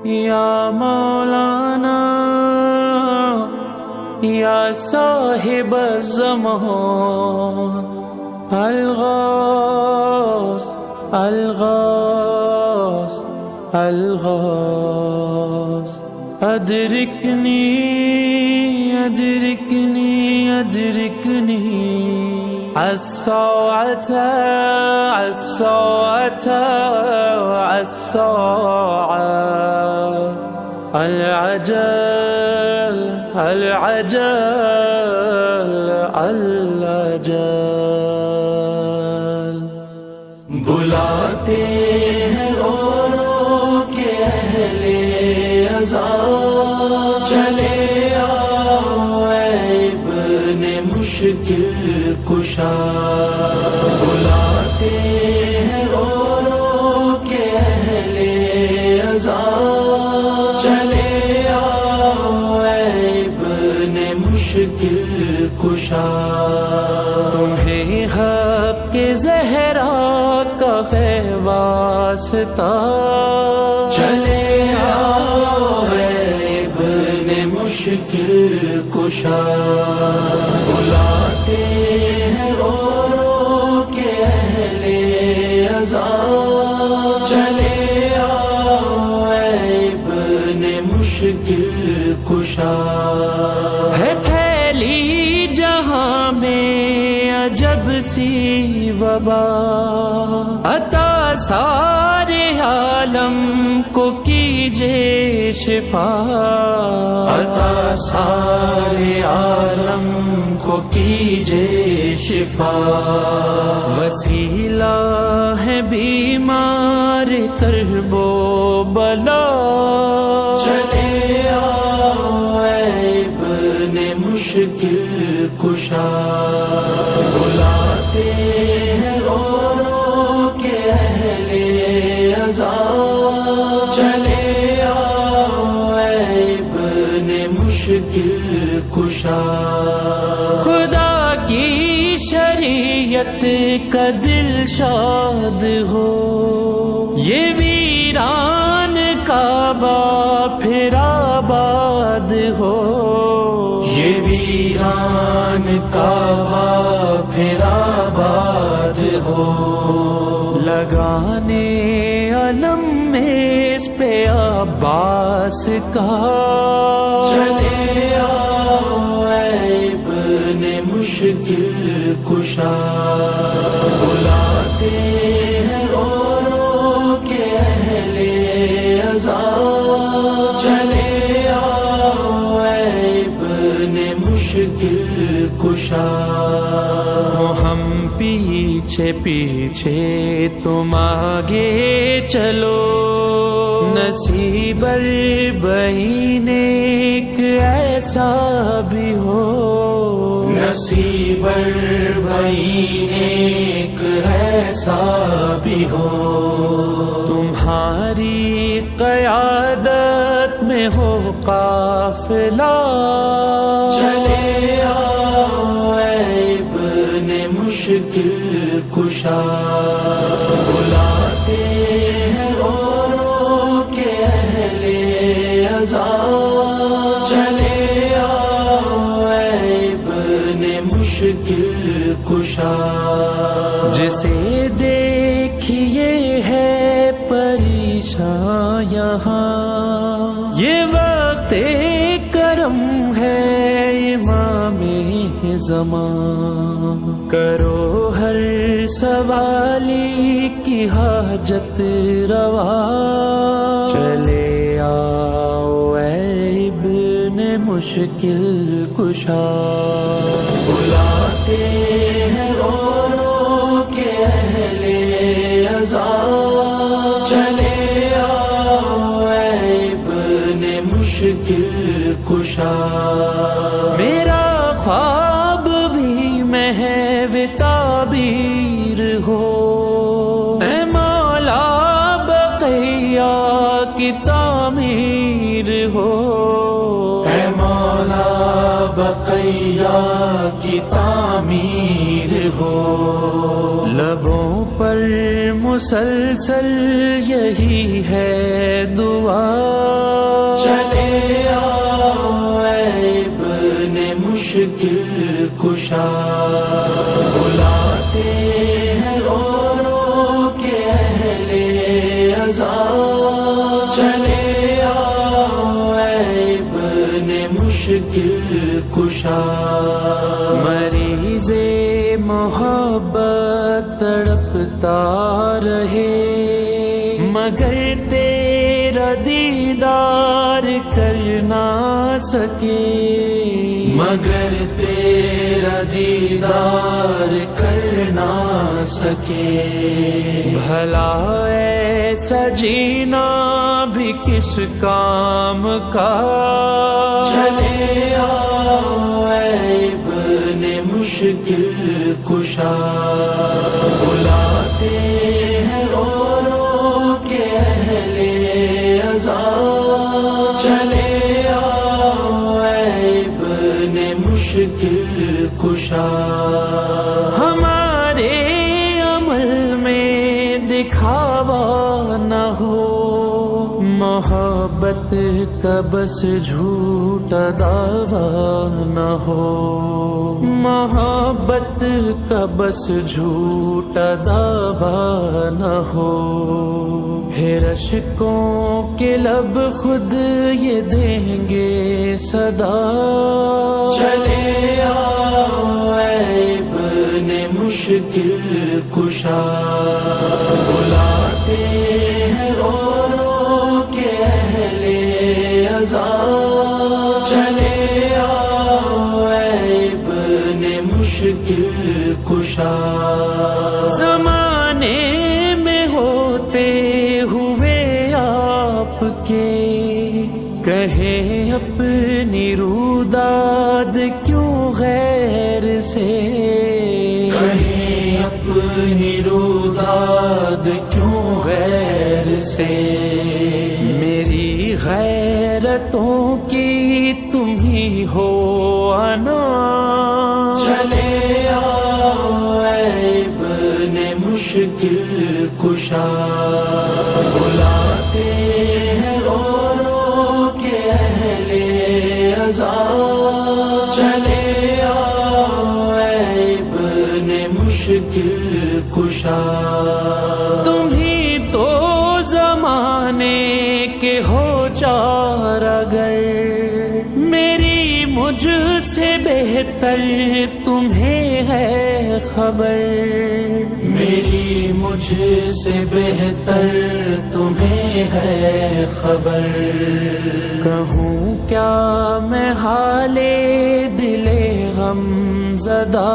یا مولانا یا صاحب الزمان الغوث الغوث الغوث ادرکنی ادرکنی ادرکنی الساعة الساعة الساعة العجل العجل العجل بلاتے ہیں رو رو کے اہل عذاب چلے آؤ اے ابن مشکل کشا بلاتے ہیں رو رو کے اہل عذاب چلے آؤ اے ابن مشکل کشا تمہیں حق کے زہرا کا ہے واسطہ چلے آؤ اے ابن مشکل کشا بلاتے ہیں رو رو کے اہل عذاب چلے آؤ اے ابن مشکل کشا ہے پھیلی جہاں میں عجب سی وبا عطا سارے عالم کو کیجے شفا عطا سارے عالم کو کیجے شفا وسیلہ ہے بیمار کرب و بلا چلے آؤ اے ابن مشکل کشا بلاتے ہیں رو رو کے اہل عذاب چلے آؤ اے ابن مشکل کشا خدا کی شریعت کا دل شاد ہو یہ ویران کعبہ پھر آباد ہو یہ ویران کعبہ پھر آباد ہو لگانے علم میں اس پہ عباس کا چلے آؤ اے ابن مشکل کشا بلاتے ہیں رو رو کے اہل عذاب چلے آؤ اے ابن مشکل کشا ہم پیچھے پیچھے تم آگے چلو نصیب بہین ایک ایسا بھی ہو نصیب بہین ایک ایسا بھی ہو تمہاری قیادت میں ہو قافلہ چلے آؤ اے ابن مشکل کشا بلاتے ہیں رو رو کے اہل عذاب چلے آؤ اے ابن مشکل کشا جسے دیکھیے ہے پریشان یہاں یہ وقت کرم ہے امام زمان کرو ہر سوالی کی حاجت روا چلے آؤ اے ابن مشکل کشا بلاتے ہیں رو رو کے اہل عذاب چلے آؤ اے ابن مشکل کشا میرا خواب بھی محو تعبیر ہو اے مولا بقیہ کی تعمیر ہو اے مولا بقیہ کی تعمیر ہو. لبوں پر مسلسل یہی ہے دعا. چلے آؤ اے ابن مشکل کشا. بلاتے ہیں رو رو کے اہل عذاب. چلے آؤ اے ابن مشکل کشا. مریض محبت تڑپتا رہے مگر تیرا دیدار کر نہ سکے. مگر تیرا دیدار کر نہ سکے. بھلا ایسا جینا بھی کس کام کا. چلے آؤ اے ابن مشکل کشا. بلاتے ہیں رو رو کے اہل عذاب. چلے آؤ اے ابن مشکل کشا. ہمارے عمل میں دکھاوا نہ ہو. محبت کا بس جھوٹا دعویٰ نہ ہو. محبت کا بس جھوٹا دعویٰ نہ ہو. ہے اشکوں کے لب خود یہ دیں گے صدا. چلے آؤ اے ابن مشکل کشا. بلاتے ہیں رو رو کے اہل عذاب. چلے آؤ اے ابن مشکل کشا. زمانے میں ہوتے ہوئے آپ کے کہیں اپنی روداد کیوں غیر سے. کہیں اپنی روداد کیوں غیر سے. میری غیرتوں کی تم ہی ہو انا. چلے آؤ اے ابن مشکل کشا. بلاتے ہیں رو رو کے اہل عذاب. چلے آؤ اے ابن مشکل کشا. تم ہی تو زمانے کے ہو چار اگر میری مجھ سے بہتر تمہیں ہے خبر. میری مجھ سے بہتر تمہیں ہے خبر. کہوں کیا میں حال دل غم زدہ.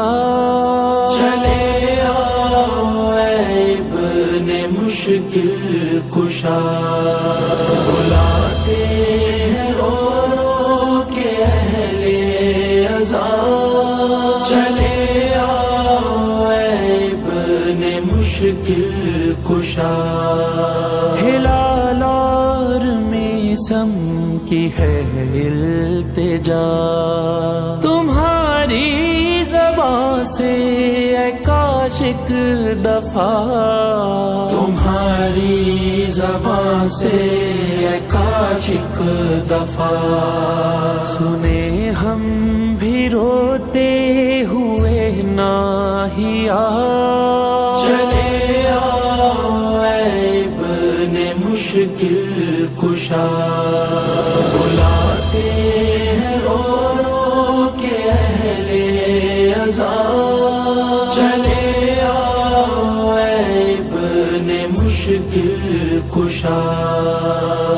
چلے آؤ اے ابن مشکل کشا. بلاتے ہیں رو رو کے اہل عذاب. چلے آؤ اے ابن مشکل کشا. ہلال اور میسم کی ہے التجا. تمہاری زبان سے اے کاشک دفعہ. تمہاری زبان سے اے کاشک دفعہ. سنے ہم بھی روتے ہوئے ناہیا. چلے آؤ اے ابن مشکل کشا. بلاتے ہیں رو رو کے اہل عذاب. چلے آؤ اے ابن مشکل کشا.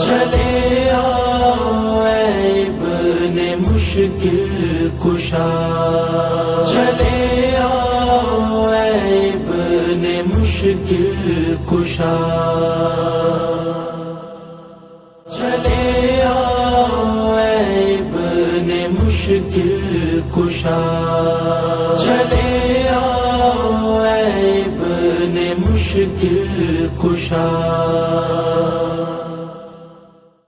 چلے آؤ اے ابن مشکل کشا. چلے آؤ اے ابن مشکل کشا. چلے آؤ اے ابن مشکل کشا. چلے آؤ اے ابن مشکل کشا.